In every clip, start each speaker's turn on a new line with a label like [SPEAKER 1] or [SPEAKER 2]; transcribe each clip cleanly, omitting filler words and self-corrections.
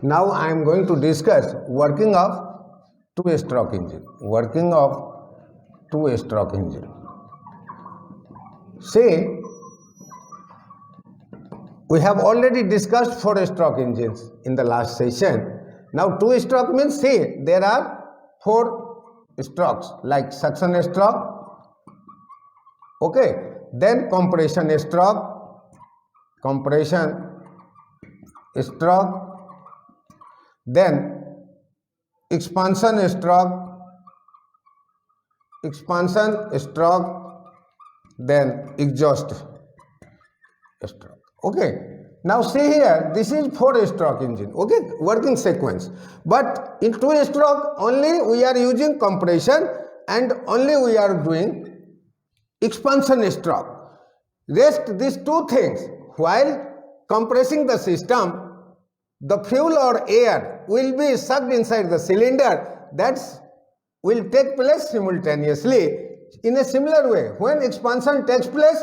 [SPEAKER 1] Now I am going to discuss working of two-stroke engine. Working of two-stroke engine. See, we have already discussed four-stroke engines in the last session. Now two-stroke means, see, there are four strokes like suction stroke, okay, then compression stroke, then expansion stroke, then exhaust stroke. Okay, now see here, this is four-stroke engine, okay, working sequence. But in two-stroke only we are using compression and only we are doing expansion stroke. Rest these two things, while compressing the system, the fuel or air will be sucked inside the cylinder. That will take place simultaneously. In a similar way, when expansion takes place,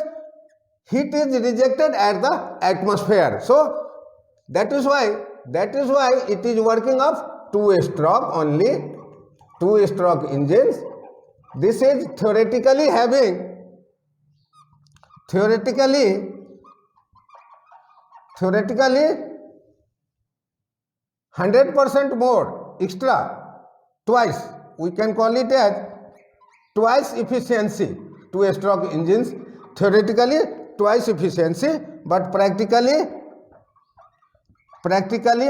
[SPEAKER 1] heat is rejected at the atmosphere. So that is why it is working of two-stroke only, two-stroke engines. This is theoretically 100% more extra, twice, we can call it as twice efficiency. Two-stroke engines, theoretically twice efficiency, but practically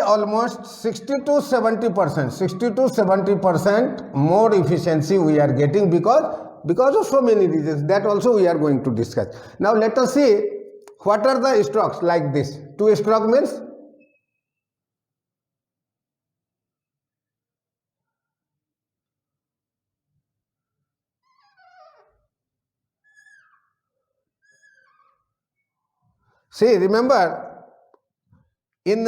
[SPEAKER 1] almost 60 to 70% more efficiency we are getting because of so many reasons. That also we are going to discuss. Now let us see what are the strokes like this. Two-stroke means, see, remember, in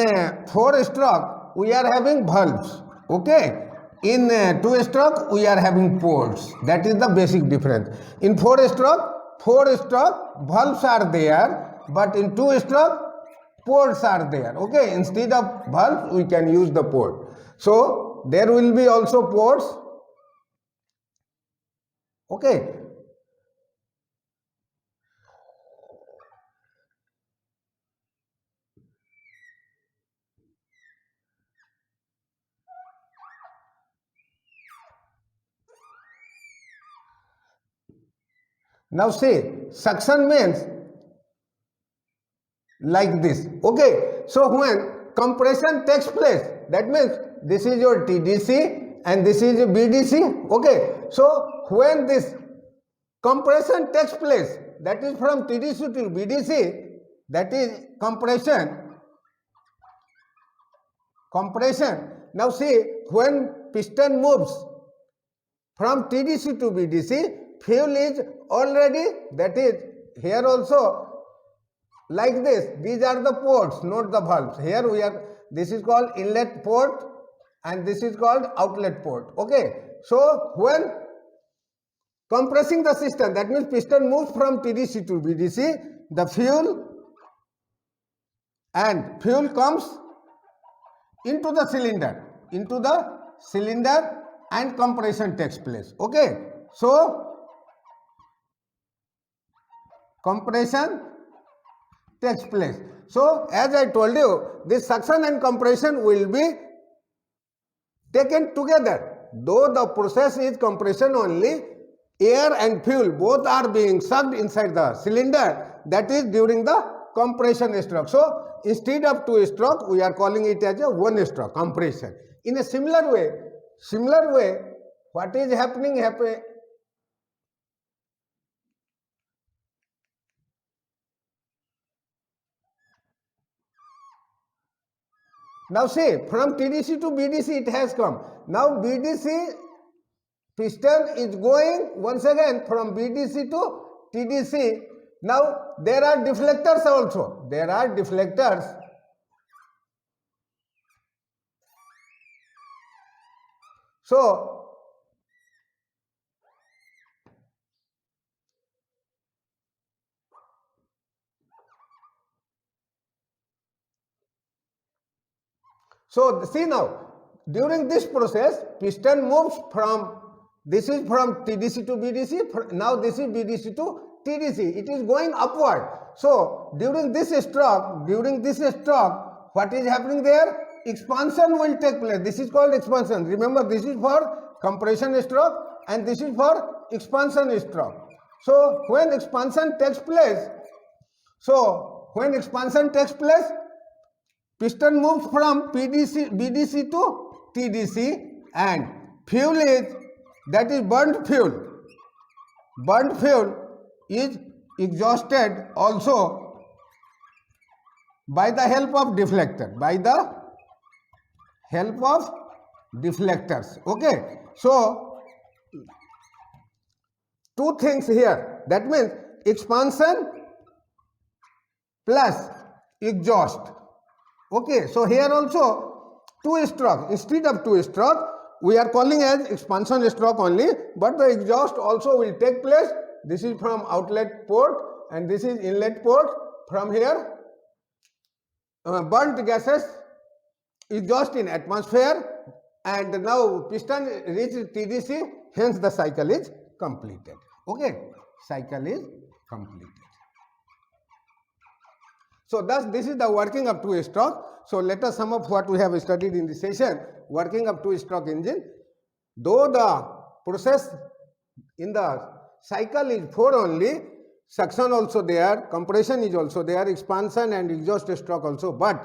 [SPEAKER 1] four-stroke we are having valves, okay. In two-stroke we are having ports. That is the basic difference. In four-stroke valves are there, but in two-stroke ports are there, okay. Instead of valve we can use the port. So there will be also ports, okay. Now see, suction means like this, okay. So when compression takes place, that means this is your TDC and this is BDC, okay. So when this compression takes place, that is from TDC to BDC, that is compression. Now see, when piston moves from TDC to BDC, fuel is already, that is here also like this. These are the ports, not the valves. Here we are, this is called inlet port and this is called outlet port, okay. So when compressing the system, that means piston moves from TDC to BDC, the fuel comes into the cylinder and compression takes place, okay. So compression takes place. So as I told you, this suction and compression will be taken together. Though the process is compression only, air and fuel both are being sucked inside the cylinder, that is during the compression stroke. So instead of two-stroke we are calling it as a one-stroke compression. In a similar way, what is happening? Now see, from TDC to BDC it has come. Now BDC piston is going once again from BDC to TDC. Now there are deflectors also. So So see now, during this process, piston moves from, this is from TDC to BDC, now this is BDC to TDC. It is going upward. So during this stroke, what is happening there? Expansion will take place. This is called expansion. Remember, this is for compression stroke and this is for expansion stroke. So when expansion takes place, piston moves from BDC to TDC and fuel is, that is burnt fuel is exhausted also by the help of deflectors. Okay, so two things here, that means expansion plus exhaust. Okay, so here also two stroke, instead of two stroke we are calling as expansion stroke only, but the exhaust also will take place. This is from outlet port and this is inlet port. From here burnt gases exhaust in atmosphere and now piston reaches TDC, hence the cycle is completed. Okay, cycle is completed. So thus this is the working of two-stroke. So let us sum up what we have studied in this session. Working of two-stroke engine. Though the process in the cycle is 4 only, suction also there, compression is also there, expansion and exhaust stroke also, but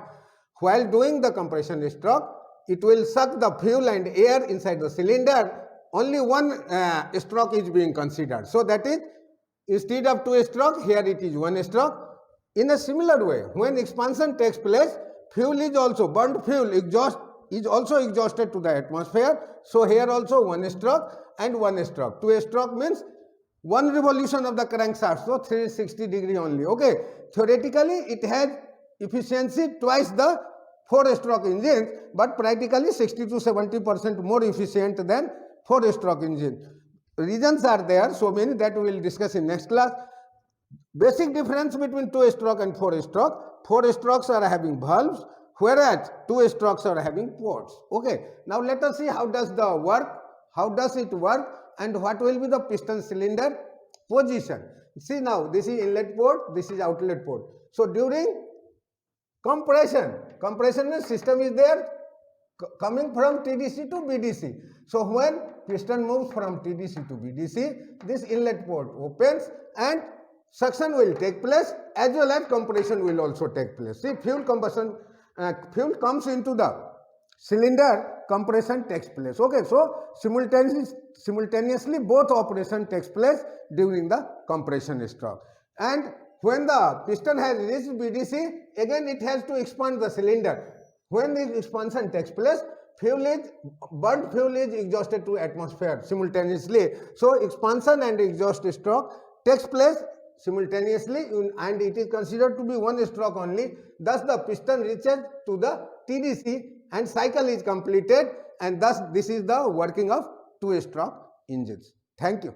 [SPEAKER 1] while doing the compression stroke, it will suck the fuel and air inside the cylinder. Only one stroke is being considered. So that is, instead of two-stroke, here it is one stroke. In a similar way, when expansion takes place, fuel is also, burnt fuel exhaust is also exhausted to the atmosphere. So here also one stroke and one stroke. Two-stroke means one revolution of the crankshaft, so 360 degree only. Okay, theoretically it has efficiency twice the 4-stroke engine, but practically 60 to 70% more efficient than 4-stroke engine. Reasons are there, so many, that we will discuss in next class. Basic difference between 2-stroke and 4-stroke. 4-strokes are having valves, whereas 2-strokes are having ports. Okay, now let us see how does it work and what will be the piston cylinder position. See now, this is inlet port, this is outlet port. So during compression means system is there coming from TDC to BDC. So when piston moves from TDC to BDC, this inlet port opens and suction will take place as well as compression will also take place. See, fuel comes into the cylinder, compression takes place. Okay, so simultaneously both operation takes place during the compression stroke. And when the piston has reached BDC, again it has to expand the cylinder. When the expansion takes place, burnt fuel is exhausted to atmosphere simultaneously. So expansion and exhaust stroke takes place simultaneously and it is considered to be one stroke only. Thus the piston reaches to the TDC and cycle is completed, and thus this is the working of two-stroke engines. Thank you.